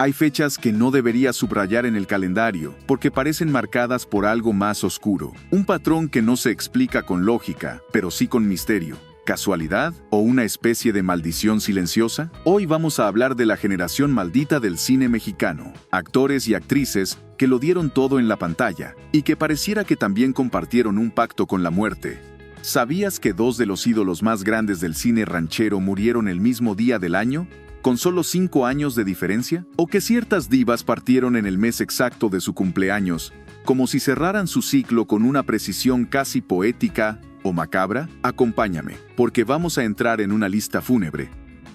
Hay fechas que no deberías subrayar en el calendario, porque parecen marcadas por algo más oscuro. Un patrón que no se explica con lógica, pero sí con misterio. ¿Casualidad o una especie de maldición silenciosa? Hoy vamos a hablar de la generación maldita del cine mexicano. Actores y actrices que lo dieron todo en la pantalla, y que pareciera que también compartieron un pacto con la muerte. ¿Sabías que dos de los ídolos más grandes del cine ranchero murieron el mismo día del año, con solo 5 años de diferencia? ¿O que ciertas divas partieron en el mes exacto de su cumpleaños, como si cerraran su ciclo con una precisión casi poética o macabra? Acompáñame, porque vamos a entrar en una lista fúnebre,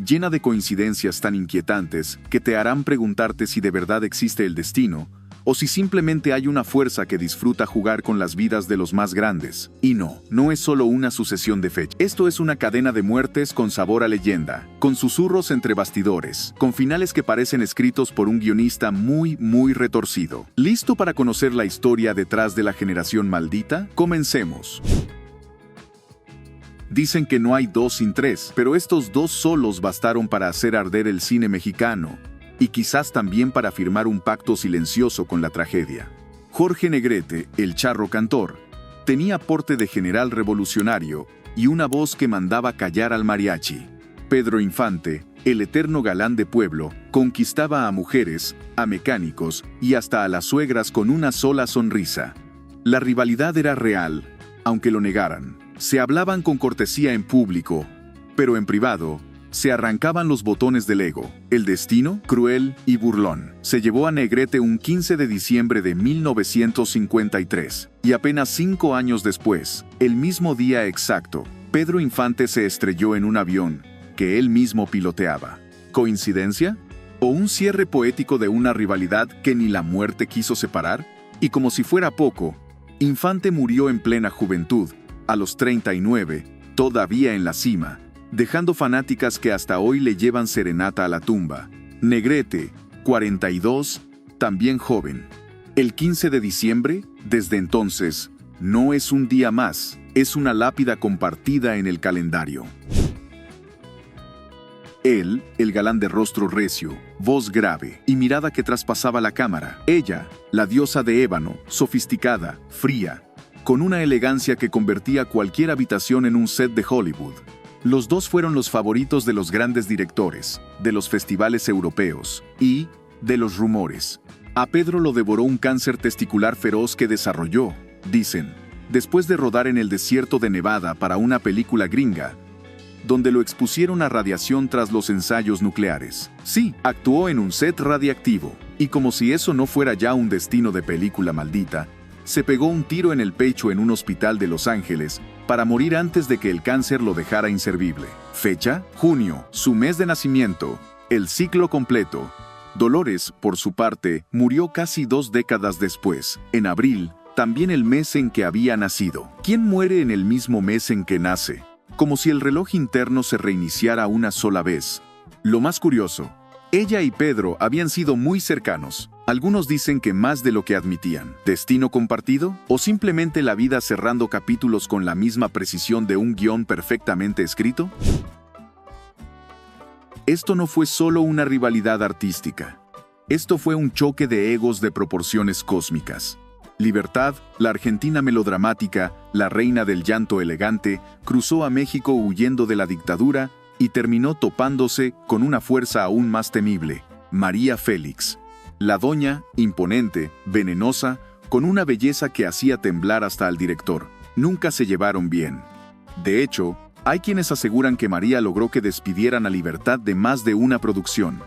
llena de coincidencias tan inquietantes que te harán preguntarte si de verdad existe el destino, o si simplemente hay una fuerza que disfruta jugar con las vidas de los más grandes. Y no es solo una sucesión de fechas. Esto es una cadena de muertes con sabor a leyenda, con susurros entre bastidores, con finales que parecen escritos por un guionista muy retorcido. ¿Listo para conocer la historia detrás de la generación maldita? Comencemos. Dicen que no hay 2 sin 3, pero estos 2 solos bastaron para hacer arder el cine mexicano, y quizás también para firmar un pacto silencioso con la tragedia. Jorge Negrete, el charro cantor, tenía porte de general revolucionario y una voz que mandaba callar al mariachi. Pedro Infante, el eterno galán de pueblo, conquistaba a mujeres, a mecánicos y hasta a las suegras con una sola sonrisa. La rivalidad era real, aunque lo negaran. Se hablaban con cortesía en público, pero en privado se arrancaban los botones del ego. El destino, cruel y burlón, se llevó a Negrete un 15 de diciembre de 1953, y apenas 5 años después, el mismo día exacto, Pedro Infante se estrelló en un avión que él mismo piloteaba. ¿Coincidencia? ¿O un cierre poético de una rivalidad que ni la muerte quiso separar? Y como si fuera poco, Infante murió en plena juventud, a los 39, todavía en la cima, dejando fanáticas que hasta hoy le llevan serenata a la tumba. Negrete, 42, también joven. El 15 de diciembre, desde entonces, no es un día más, es una lápida compartida en el calendario. Él, el galán de rostro recio, voz grave y mirada que traspasaba la cámara. Ella, la diosa de ébano, sofisticada, fría, con una elegancia que convertía cualquier habitación en un set de Hollywood. Los dos fueron los favoritos de los grandes directores, de los festivales europeos y de los rumores. A Pedro lo devoró un cáncer testicular feroz que desarrolló, dicen, después de rodar en el desierto de Nevada para una película gringa, donde lo expusieron a radiación tras los ensayos nucleares. Sí, actuó en un set radiactivo, y como si eso no fuera ya un destino de película maldita, se pegó un tiro en el pecho en un hospital de Los Ángeles para morir antes de que el cáncer lo dejara inservible. Fecha: junio, su mes de nacimiento, el ciclo completo. Dolores, por su parte, murió casi 2 décadas después, en abril, también el mes en que había nacido. ¿Quién muere en el mismo mes en que nace? Como si el reloj interno se reiniciara una sola vez. Lo más curioso, ella y Pedro habían sido muy cercanos. Algunos dicen que más de lo que admitían. ¿Destino compartido? ¿O simplemente la vida cerrando capítulos con la misma precisión de un guión perfectamente escrito? Esto no fue solo una rivalidad artística. Esto fue un choque de egos de proporciones cósmicas. Libertad, la argentina melodramática, la reina del llanto elegante, cruzó a México huyendo de la dictadura y terminó topándose con una fuerza aún más temible, María Félix. La doña, imponente, venenosa, con una belleza que hacía temblar hasta al director. Nunca se llevaron bien. De hecho, hay quienes aseguran que María logró que despidieran a Libertad de más de una producción.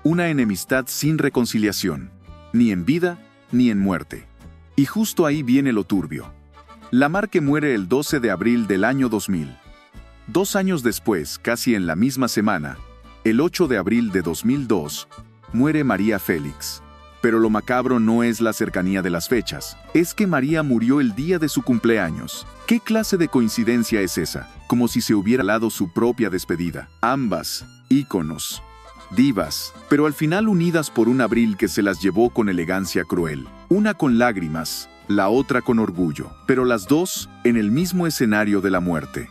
Una enemistad sin reconciliación, ni en vida ni en muerte. Y justo ahí viene lo turbio. Lamarque muere el 12 de abril del año 2000. 2 años después, casi en la misma semana, el 8 de abril de 2002, muere María Félix. Pero lo macabro no es la cercanía de las fechas, es que María murió el día de su cumpleaños. ¿Qué clase de coincidencia es esa? Como si se hubiera dado su propia despedida. Ambas, íconos, divas, pero al final unidas por un abril que se las llevó con elegancia cruel. Una con lágrimas, la otra con orgullo, pero las dos en el mismo escenario de la muerte.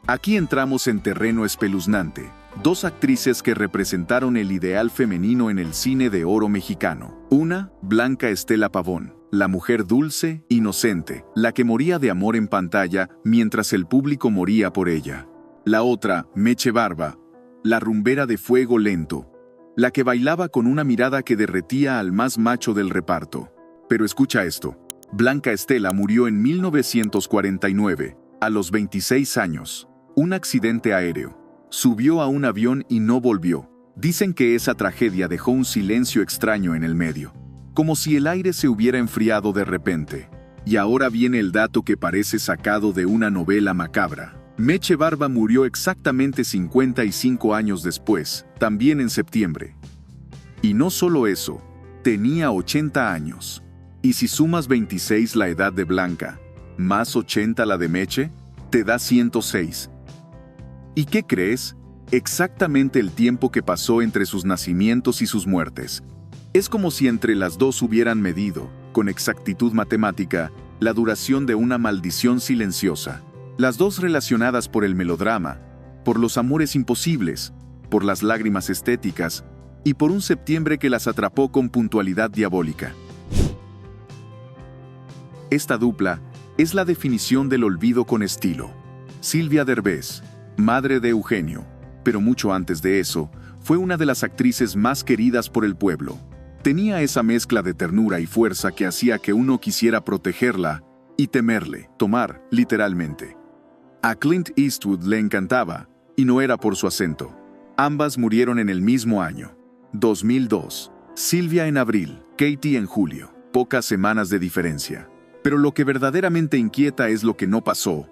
Aquí entramos en terreno espeluznante. Dos actrices que representaron el ideal femenino en el cine de oro mexicano. Una, Blanca Estela Pavón, la mujer dulce, inocente, la que moría de amor en pantalla mientras el público moría por ella. La otra, Meche Barba, la rumbera de fuego lento, la que bailaba con una mirada que derretía al más macho del reparto. Pero escucha esto. Blanca Estela murió en 1949, a los 26 años. Un accidente aéreo. Subió a un avión y no volvió. Dicen que esa tragedia dejó un silencio extraño en el medio, como si el aire se hubiera enfriado de repente. Y ahora viene el dato que parece sacado de una novela macabra. Meche Barba murió exactamente 55 años después, también en septiembre. Y no solo eso, tenía 80 años. Y si sumas 26 la edad de Blanca, más 80 la de Meche, te da 106. ¿Y qué crees? Exactamente el tiempo que pasó entre sus nacimientos y sus muertes. Es como si entre las dos hubieran medido, con exactitud matemática, la duración de una maldición silenciosa. Las dos relacionadas por el melodrama, por los amores imposibles, por las lágrimas estéticas y por un septiembre que las atrapó con puntualidad diabólica. Esta dupla es la definición del olvido con estilo. Silvia Derbez, madre de Eugenio, pero mucho antes de eso, fue una de las actrices más queridas por el pueblo. Tenía esa mezcla de ternura y fuerza que hacía que uno quisiera protegerla y temerle, tomar, literalmente. A Clint Eastwood le encantaba, y no era por su acento. Ambas murieron en el mismo año, 2002. Silvia en abril, Katie en julio, pocas semanas de diferencia. Pero lo que verdaderamente inquieta es lo que no pasó.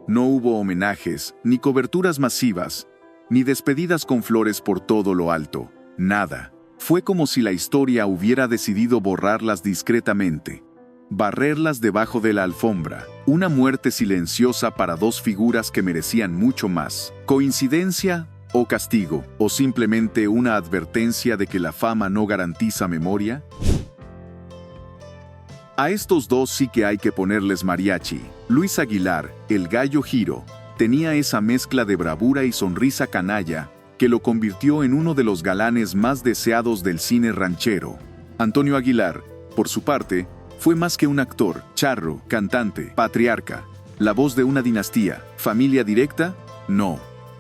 No hubo homenajes, ni coberturas masivas, ni despedidas con flores por todo lo alto. Nada. Fue como si la historia hubiera decidido borrarlas discretamente, barrerlas debajo de la alfombra. Una muerte silenciosa para dos figuras que merecían mucho más. ¿Coincidencia o castigo? ¿O simplemente una advertencia de que la fama no garantiza memoria? A estos dos sí que hay que ponerles mariachi. Luis Aguilar, el Gallo Giro, tenía esa mezcla de bravura y sonrisa canalla que lo convirtió en uno de los galanes más deseados del cine ranchero. Antonio Aguilar, por su parte, fue más que un actor, charro, cantante, patriarca, la voz de una dinastía. ¿Familia directa? No.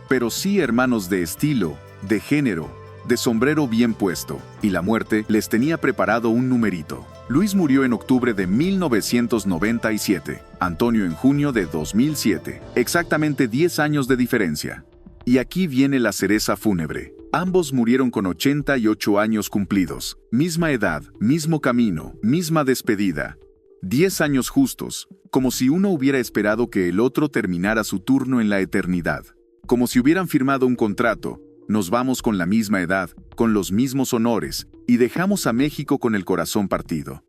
Pero sí hermanos de estilo, de género, de sombrero bien puesto, y la muerte les tenía preparado un numerito. Luis murió en octubre de 1997, Antonio en junio de 2007, exactamente 10 años de diferencia. Y aquí viene la cereza fúnebre. Ambos murieron con 88 años cumplidos, misma edad, mismo camino, misma despedida. 10 años justos, como si uno hubiera esperado que el otro terminara su turno en la eternidad. Como si hubieran firmado un contrato. Nos vamos con la misma edad, con los mismos honores, y dejamos a México con el corazón partido.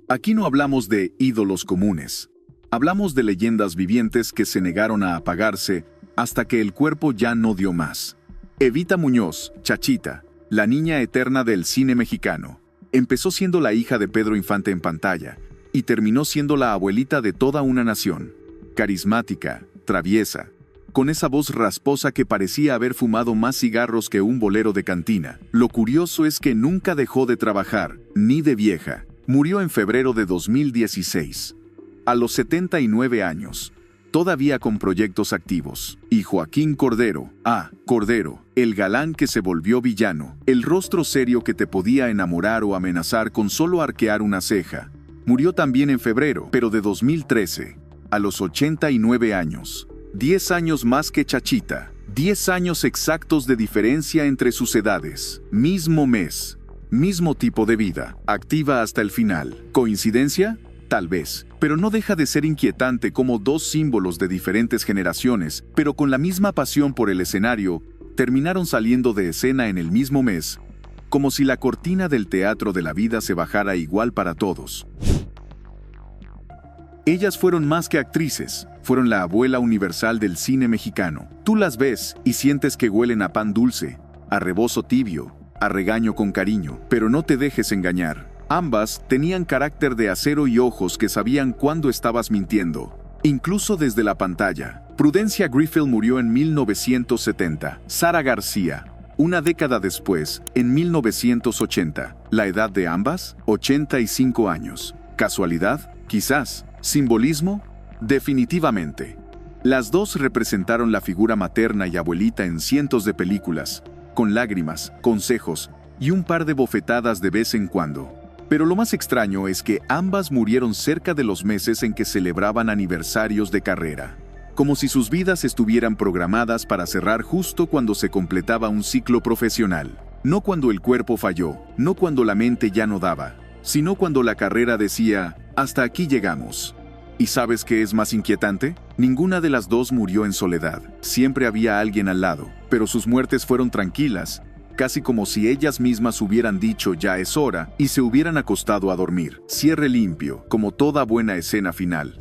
Aquí no hablamos de ídolos comunes. Hablamos de leyendas vivientes que se negaron a apagarse hasta que el cuerpo ya no dio más. Evita Muñoz, Chachita, la niña eterna del cine mexicano. Empezó siendo la hija de Pedro Infante en pantalla, y terminó siendo la abuelita de toda una nación. Carismática, traviesa, con esa voz rasposa que parecía haber fumado más cigarros que un bolero de cantina. Lo curioso es que nunca dejó de trabajar, ni de vieja. Murió en febrero de 2016, a los 79 años, todavía con proyectos activos. Y Joaquín Cordero, Cordero, el galán que se volvió villano, el rostro serio que te podía enamorar o amenazar con solo arquear una ceja. Murió también en febrero, pero de 2013, a los 89 años. 10 años más que Chachita, 10 años exactos de diferencia entre sus edades. Mismo mes, mismo tipo de vida, activa hasta el final. ¿Coincidencia? Tal vez, pero no deja de ser inquietante cómo dos símbolos de diferentes generaciones, pero con la misma pasión por el escenario, terminaron saliendo de escena en el mismo mes, como si la cortina del teatro de la vida se bajara igual para todos. Ellas fueron más que actrices, fueron la abuela universal del cine mexicano. Tú las ves y sientes que huelen a pan dulce, a rebozo tibio, a regaño con cariño, pero no te dejes engañar. Ambas tenían carácter de acero y ojos que sabían cuándo estabas mintiendo, incluso desde la pantalla. Prudencia Griffith murió en 1970. Sara García, una década después, en 1980. La edad de ambas, 85 años. ¿Casualidad? Quizás. ¿Simbolismo? Definitivamente. Las dos representaron la figura materna y abuelita en cientos de películas, con lágrimas, consejos y un par de bofetadas de vez en cuando. Pero lo más extraño es que ambas murieron cerca de los meses en que celebraban aniversarios de carrera, como si sus vidas estuvieran programadas para cerrar justo cuando se completaba un ciclo profesional. No cuando el cuerpo falló, no cuando la mente ya no daba, sino cuando la carrera decía, hasta aquí llegamos. ¿Y sabes qué es más inquietante? Ninguna de las dos murió en soledad. Siempre había alguien al lado, pero sus muertes fueron tranquilas, casi como si ellas mismas hubieran dicho ya es hora y se hubieran acostado a dormir. Cierre limpio, como toda buena escena final.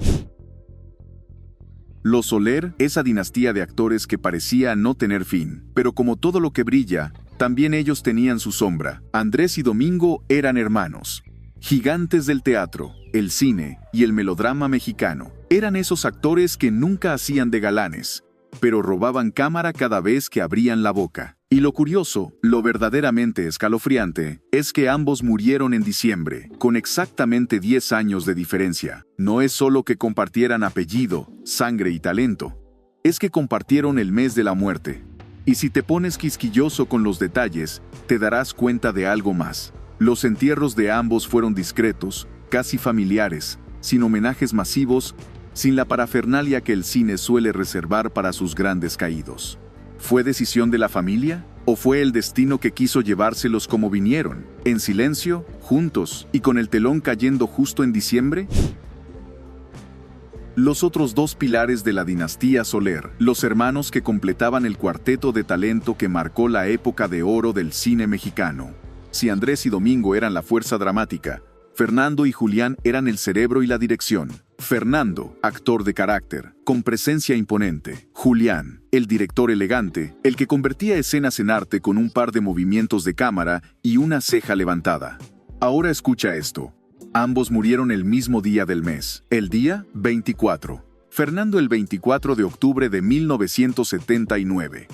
Los Soler, esa dinastía de actores que parecía no tener fin, pero como todo lo que brilla, también ellos tenían su sombra. Andrés y Domingo eran hermanos. Gigantes del teatro, el cine y el melodrama mexicano. Eran esos actores que nunca hacían de galanes, pero robaban cámara cada vez que abrían la boca. Y lo curioso, lo verdaderamente escalofriante, es que ambos murieron en diciembre, con exactamente 10 años de diferencia. No es solo que compartieran apellido, sangre y talento, es que compartieron el mes de la muerte. Y si te pones quisquilloso con los detalles, te darás cuenta de algo más. Los entierros de ambos fueron discretos, casi familiares, sin homenajes masivos, sin la parafernalia que el cine suele reservar para sus grandes caídos. ¿Fue decisión de la familia? ¿O fue el destino que quiso llevárselos como vinieron, en silencio, juntos y con el telón cayendo justo en diciembre? Los otros dos pilares de la dinastía Soler, los hermanos que completaban el cuarteto de talento que marcó la época de oro del cine mexicano. Si Andrés y Domingo eran la fuerza dramática, Fernando y Julián eran el cerebro y la dirección. Fernando, actor de carácter, con presencia imponente. Julián, el director elegante, el que convertía escenas en arte con un par de movimientos de cámara y una ceja levantada. Ahora escucha esto. Ambos murieron el mismo día del mes, el día 24. Fernando el 24 de octubre de 1979.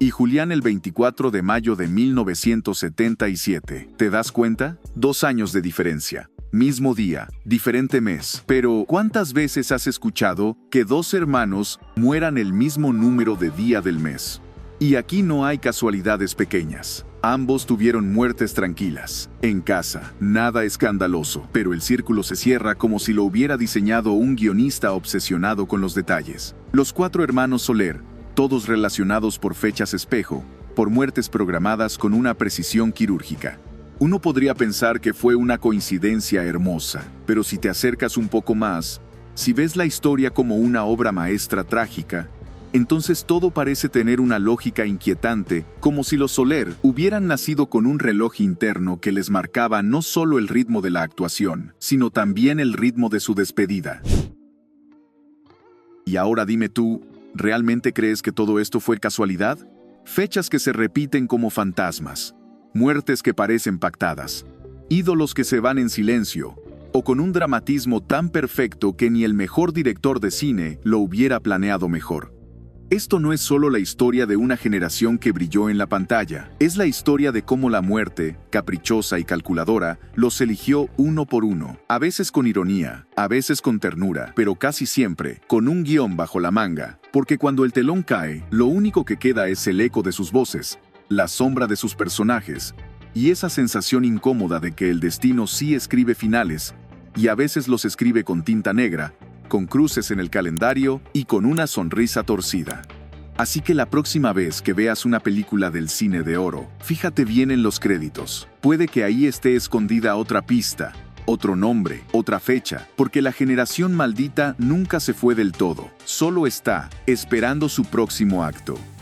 Y Julián el 24 de mayo de 1977. ¿Te das cuenta? 2 años de diferencia. Mismo día, diferente mes. Pero, ¿cuántas veces has escuchado que dos hermanos mueran el mismo número de día del mes? Y aquí no hay casualidades pequeñas. Ambos tuvieron muertes tranquilas, en casa, nada escandaloso, pero el círculo se cierra como si lo hubiera diseñado un guionista obsesionado con los detalles. Los 4 hermanos Soler, todos relacionados por fechas espejo, por muertes programadas con una precisión quirúrgica. Uno podría pensar que fue una coincidencia hermosa, pero si te acercas un poco más, si ves la historia como una obra maestra trágica, entonces todo parece tener una lógica inquietante, como si los Soler hubieran nacido con un reloj interno que les marcaba no solo el ritmo de la actuación, sino también el ritmo de su despedida. Y ahora dime tú, ¿realmente crees que todo esto fue casualidad? Fechas que se repiten como fantasmas, muertes que parecen pactadas, ídolos que se van en silencio, o con un dramatismo tan perfecto que ni el mejor director de cine lo hubiera planeado mejor. Esto no es solo la historia de una generación que brilló en la pantalla, es la historia de cómo la muerte, caprichosa y calculadora, los eligió uno por uno, a veces con ironía, a veces con ternura, pero casi siempre con un guión bajo la manga, porque cuando el telón cae, lo único que queda es el eco de sus voces, la sombra de sus personajes, y esa sensación incómoda de que el destino sí escribe finales, y a veces los escribe con tinta negra, con cruces en el calendario y con una sonrisa torcida. Así que la próxima vez que veas una película del cine de oro, fíjate bien en los créditos. Puede que ahí esté escondida otra pista, otro nombre, otra fecha, porque la generación maldita nunca se fue del todo, solo está esperando su próximo acto.